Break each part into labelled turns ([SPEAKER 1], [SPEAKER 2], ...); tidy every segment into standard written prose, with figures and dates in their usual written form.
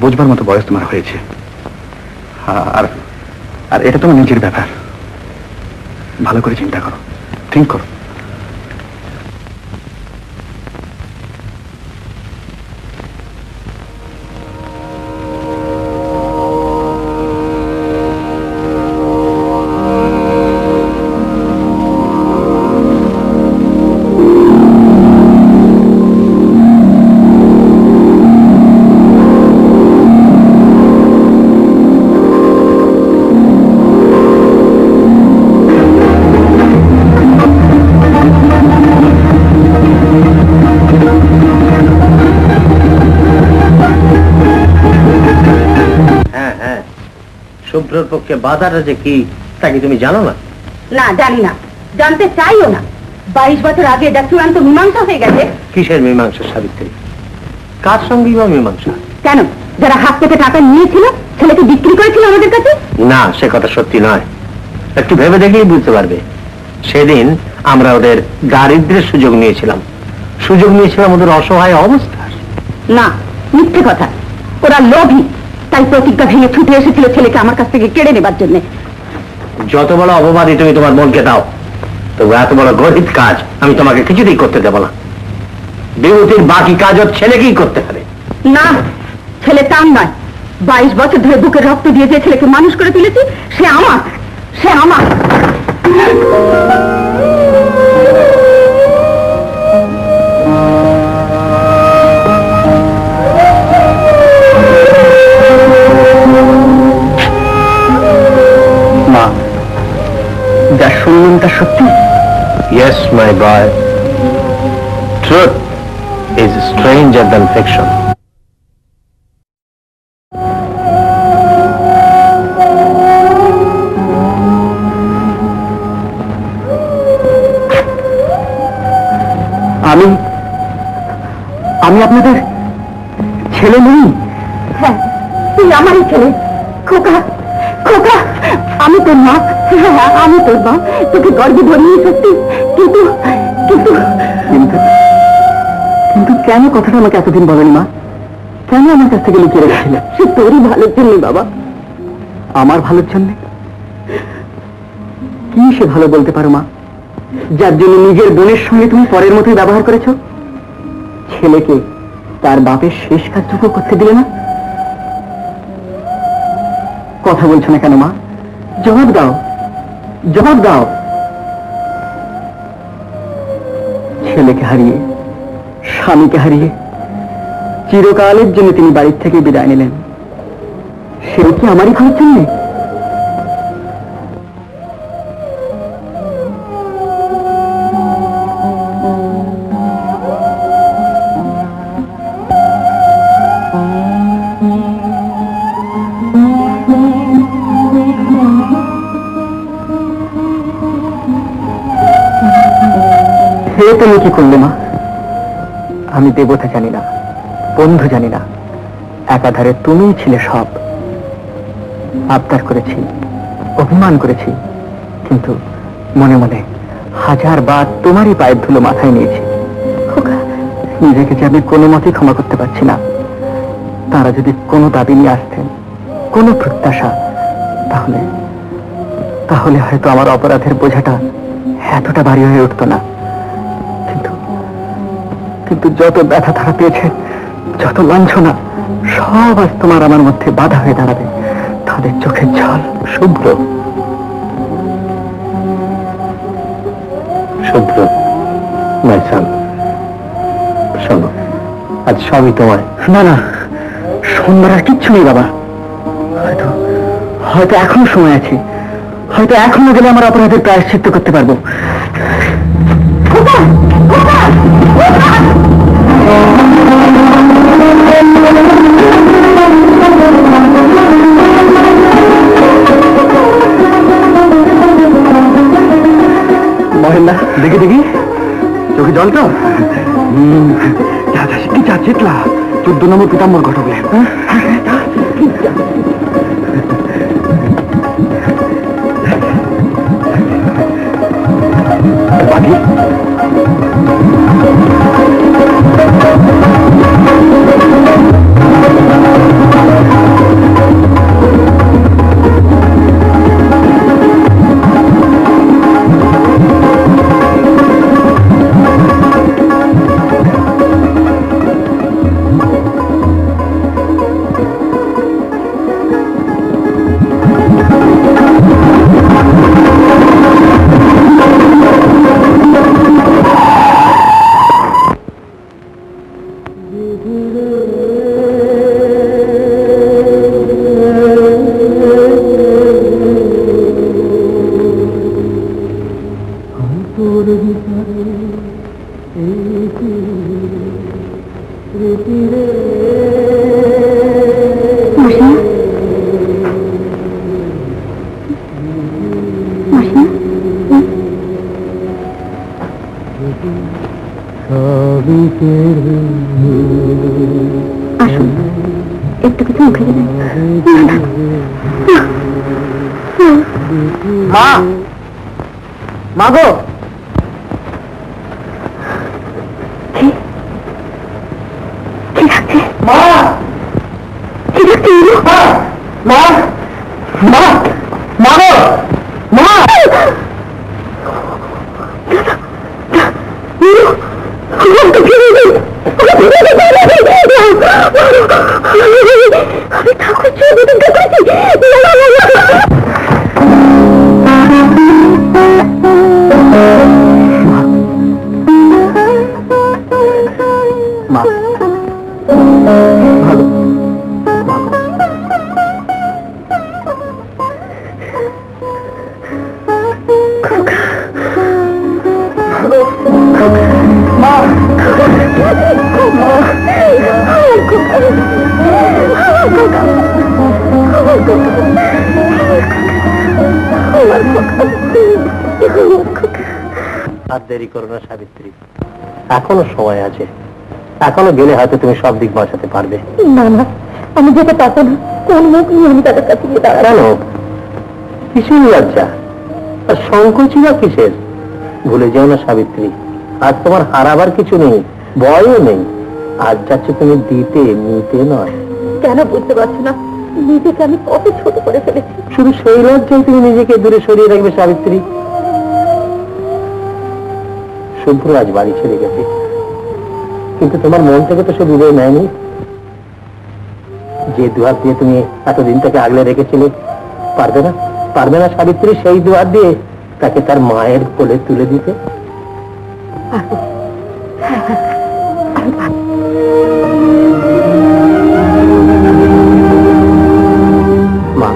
[SPEAKER 1] বুঝবার মতো বয়স তোমার হয়েছে, আর আর এটা তোমার নিজের ব্যাপার। ভালো করে চিন্তা করো, থিঙ্ক করো।
[SPEAKER 2] শুভ্রর পক্ষে বাধাটা যে কি তা কি তুমি জানো না?
[SPEAKER 3] না, জানি না, জানতে চাইও না। 22 বছর আগে এটা চূড়ান্ত মীমাংসা হয়ে গেছে।
[SPEAKER 2] কিসের মীমাংসা সাবিত্রী? কার সঙ্গে মীমাংসা?
[SPEAKER 3] কেন, যারা হাত থেকে টাকা নিয়েছিল ছেলেকে বিক্রি করেছিল আমাদের কাছে?
[SPEAKER 2] না, সে কথা সত্যি নয়। একটু ভেবে দেখলেই বুঝতে পারবে। সেদিন আমরা ওদের দারিদ্র্যের সুযোগ নিয়েছিলাম ওদের অসহায় অবস্থার।
[SPEAKER 3] না, মিথ্যে কথা। ওরা লোভী, তাই প্রতিজ্ঞা ভেঙে ছুটে এসেছিল ছেলেকে আমার কাছ থেকে কেড়ে নেবার জন্য।
[SPEAKER 2] যত বড় অপবাদই তুমি তোমার মনকে দাও, তবু এত বড় গরিব কাজ আমি তোমাকে কিছুতেই করতে দেব না। বিভূতির বাকি কাজ ওর ছেলেকেই করতে হবে।
[SPEAKER 3] না, ছেলে তার নয়। 22 বছর ধরে বুকের রক্ত দিয়ে যে ছেলেকে মানুষ করে তুলেছি, সে আমার।
[SPEAKER 1] মা, যা শুনলেন তা সত্যি?
[SPEAKER 2] Yes, my boy. Truth is stranger than fiction.
[SPEAKER 1] আমি আপনাদের ছেলে নই?
[SPEAKER 3] হ্যাঁ, তুই আমারই ছেলে। খোকা, খোকা, আমি তোর মা। আমি তোর মা, তোকে গর্বে ধরিয়ে সত্যি। কিন্তু কিন্তু
[SPEAKER 1] কিন্তু কেন কথাটা আমাকে এতদিন বলেনি মা? কেন আমার কাছ থেকে লুকিয়ে রেখেছিলে?
[SPEAKER 3] সে তোরই ভালোর জন্য বাবা।
[SPEAKER 1] আমার ভালোর জন্য? কি সে ভালো বলতে পারো মা, যার জন্য নিজের বোনের সঙ্গে তুমি পরের মতোই ব্যবহার করেছ? ছেলেকে তার বাপের শেষ কাজটুকু করতে দিলে না? কথা বলছো না কেন মা? জবাব দাও, জবাব দাও। ছেলেকে হারিয়ে, স্বামীকে হারিয়ে চিরকালের জন্য তিনি বাড়ির থেকে বিদায় নিলেন। সেও কি আমারই ভালোর জন্য? তুমি কি করলে মা? আমি দেবতা জানি না, বন্ধু জানি না, একাধারে তুমিই ছিলে সব। আবদার করেছি, অভিমান করেছি, কিন্তু মনে মনে 1000 বার তোমারই পায়ের ধুলো মাথায় নিয়েছি। নিজেকে যে আমি কোনো মতেই ক্ষমা করতে পারছি না। তারা যদি কোনো দাবি নিয়ে আসতেন, কোনো প্রত্যাশা, তাহলে তাহলে হয়তো আমার অপরাধের বোঝাটা এতটা ভারী হয়ে উঠত না। কিন্তু যত ব্যথা তারা পেয়েছে, যত লাঞ্ছনা, সব আজ তোমার আমার মধ্যে বাধা হয়ে দাঁড়াবে। তাদের চোখের জল। শুভ্র, শুভ্র, মাই সন, শোনো, আজ সবই তোমার। না না, শোনবার আর কিচ্ছু নেই বাবা। হয়তো হয়তো এখনো সময় আছে, হয়তো এখনো গেলে আমার অপরাধের প্রায়শ্চিত্ত করতে পারবো। মহেন্দা, দেখি দেখি, চোখে জল তো? কি চা চেতলা 14 নম্বর পিতাম্বর ঘটক। বাকি
[SPEAKER 3] একটু কিছু মুখে দেবে।
[SPEAKER 1] মা, মা গো,
[SPEAKER 3] কি ডাকছে?
[SPEAKER 1] মা,
[SPEAKER 3] কি ডাকছে?
[SPEAKER 1] মা, মা, মা গো, মা।
[SPEAKER 3] আমি ঠাকুর চেয়ে প্রতিজ্ঞা করেছি।
[SPEAKER 1] মা, ভালো, মা,
[SPEAKER 2] আর দেরি করো না সাবিত্রী, এখনো সময় আছে। এখনো গেলে হয়তো তুমি সব দিক বাঁচাতে পারবে।
[SPEAKER 3] না না, আমি যেতে পারবো না। কোন মুখ নিয়ে আমি তাদের কাছে গিয়ে দাঁড়াবো?
[SPEAKER 2] কেন? কিসের লজ্জা আর সংকোচই বা কিসের? ভুলে যেও না সাবিত্রী, আজ তোমার হারাবার কিছু নেই, ভয়ও নেই। আজ যাচ্ছে তুমি দিতে, নিতে নয়।
[SPEAKER 3] কেন বুঝতে পারছো না নিজেকে আমি কত ছোট করে ফেলেছি?
[SPEAKER 2] শুধু সেই লজ্জায় তুমি নিজেকে দূরে সরিয়ে রাখবে সাবিত্রী। শুভ্র আজ বাড়ি ছেড়ে গেছে, কিন্তু তোমার মন থেকে তো সে দূরে নেয়নি। যে দুহাত দিয়ে তুমি এতদিন তাকে আগলে রেখেছিলে, পারবে না? পারবে না সাবিত্রী সেই দুহাত দিয়ে তাকে তার মায়ের কোলে তুলে দিতে? মা,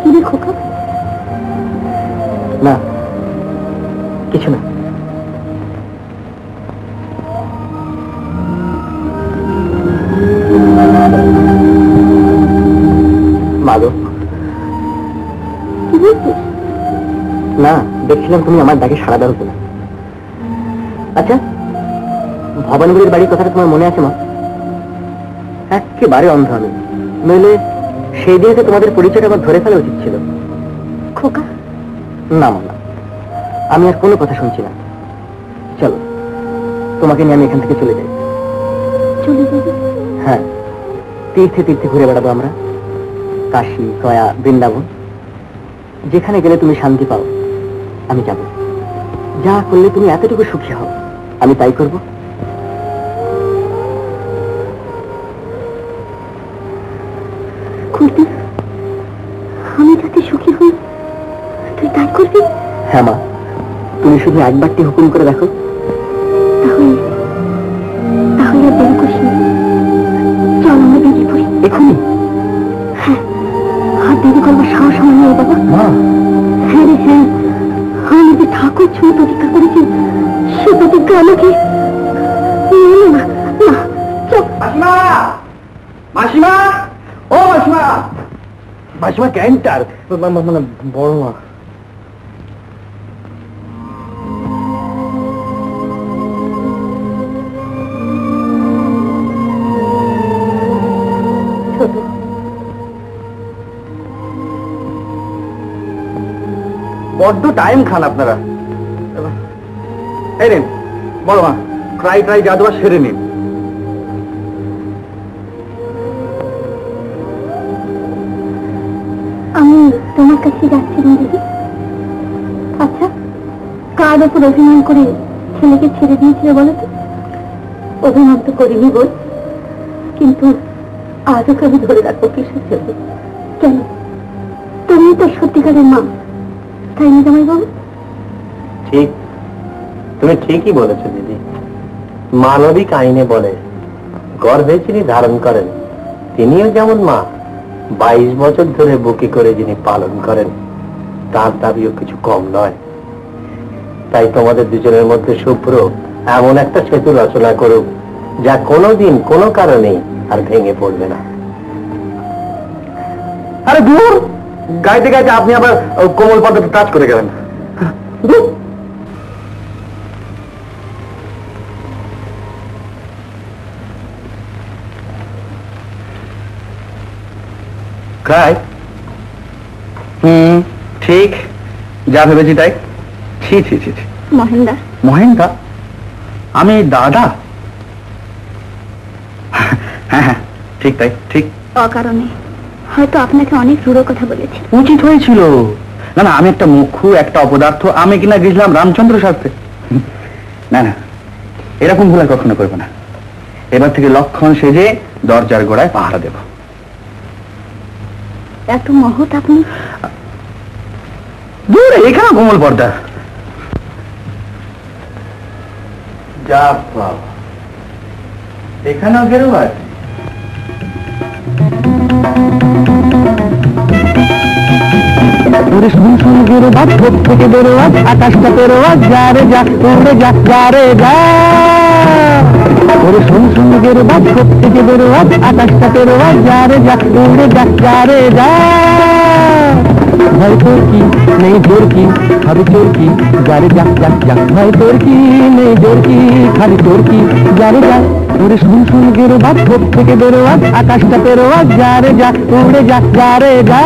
[SPEAKER 3] কি রে খোকা?
[SPEAKER 1] না, কিছু না। মাগো,
[SPEAKER 3] কি বলছিস?
[SPEAKER 1] না, দেখছিলাম তুমি আমার ডাকে সাড়া দাও কিনা। আচ্ছা, ভবানীগুলির বাড়ির কথাটা তোমার মনে আছে মা? একেবারে অন্ধ আমি, নইলে সেই দিনে তোমাদের পরিচয়টা আমার ধরে ফেলা উচিত ছিল।
[SPEAKER 3] খোকা,
[SPEAKER 1] না মা, না, আমি আর কোনো কথা শুনছি না। চলো, তোমাকে নিয়ে আমি এখান থেকে চলে যাই।
[SPEAKER 3] চলে যাবি?
[SPEAKER 1] হ্যাঁ, তীর্থে তীর্থে ঘুরে বেড়াবো আমরা, কাশী, গয়া, বৃন্দাবন। যেখানে গেলে তুমি শান্তি পাও আমি যাব। যা করলে তুমি এতটুকু সুখী হও আমি তাই করব।
[SPEAKER 3] করবি? আমি যাতে সুখী হই তুই তাই করবি?
[SPEAKER 1] হ্যাঁ মা, তুমি শুধু একবারটি হুকুম করে দেখো।
[SPEAKER 3] তাহলে তাহলে আর দেরি করিস না, চল আমরা বেরিয়ে পড়ি
[SPEAKER 1] এখনই?
[SPEAKER 3] হ্যাঁ, আর দেরি করবার সাহস আমার নেই বাবা।
[SPEAKER 1] মা,
[SPEAKER 3] হ্যাঁ রে হ্যাঁ, আমি যে ঠাকুর ছুঁয়ে প্রতিজ্ঞা করেছি সে প্রতিজ্ঞা আমাকে না না চল।
[SPEAKER 1] মাসিমা, মাসিমা, ও মাসিমা, মাসিমা ক্যান্টার, মানে বড় মা।
[SPEAKER 3] ছোট
[SPEAKER 1] বড্ড টাইম খান আপনারা। এই নিন বড় মা, ট্রাই জাদু সেরে নিন।
[SPEAKER 3] আমি তোমার কাছে যাচ্ছিলাম দিদি। আচ্ছা, কার ওপর অভিমান করে ছেলেকে ছেড়ে দিয়েছিল বলো তো? অভিমান তো করিনি বল, কিন্তু আজ ওকে আমি ধরে রাখবো কিসের জন্য? কেন? তুমি তো সত্যিকারের মা, তাই না জামাই বাবু?
[SPEAKER 2] ঠিক, তুমি ঠিকই বলেছো দিদি। মানবিক আইনে বলে গর্ভে যিনি ধারণ করেন তিনিও যেমন মা, 22 বছর ধরে বুকে করে যিনি পালন করেন তার দাবিও কিছু কম নয়। তাই তোমাদের দুজনের মধ্যে শুভ্র এমন একটা সেতু রচনা করুক যা কোনোদিন কোনো কারণেই আর ভেঙে পড়বে না।
[SPEAKER 1] আরে দূর, গাইতে গাইতে আপনি আবার কোমল পদ্ধতি টাচ করে গেলেন। তাই? ঠিক, যা ভেবেছি তাই। ছি ছি ছি ছি।
[SPEAKER 3] মহেন্দা,
[SPEAKER 1] মহেন্দা? আমি দাদা? হ্যাঁ হ্যাঁ, ঠিক তাই, ঠিক।
[SPEAKER 3] অকারণে হয়তো আপনাকে অনেক রূঢ় কথা বলেছি।
[SPEAKER 1] উচিত হয়েছিল। না না, আমি একটা মুখ্য, একটা অপদার্থ, আমি কিনা গেছিলাম রামচন্দ্র শাস্ত্রে। না না, এরকম ভুল আর কখনো করবো না। এবার থেকে লক্ষণ সেজে দরজার গোড়ায় পাহারা দেব।
[SPEAKER 3] এত মহৎ আপনি?
[SPEAKER 1] দূরে, এখানে কোমল পর্দা। যা বাবা, এখানেও গেরো আছে। শুন শুন গেরো বাদ, থেকে বেরো আজ, আকাশটা পেরো আজ, যা রে যা, উড়ে যা, যা রে যা। ওরে শুন শুন গেরো বাদ, থেকে বেরো আজ, আকাশটা পেরো আজ, যা রে যা, উড়ে যা, যা রে যা। ভয় তোর কি নেই জোর কি, খাবি চোর কি, যারে যা যা যা। ভয় তোর কি নেই জোর কি, খাবি চোর কি, যারে যা। ওরে শুন শুন গেরো বাদ, থেকে বেরো আজ, আকাশটা পেরো আজ, যা রে যা, উড়ে যা, যা রে যা।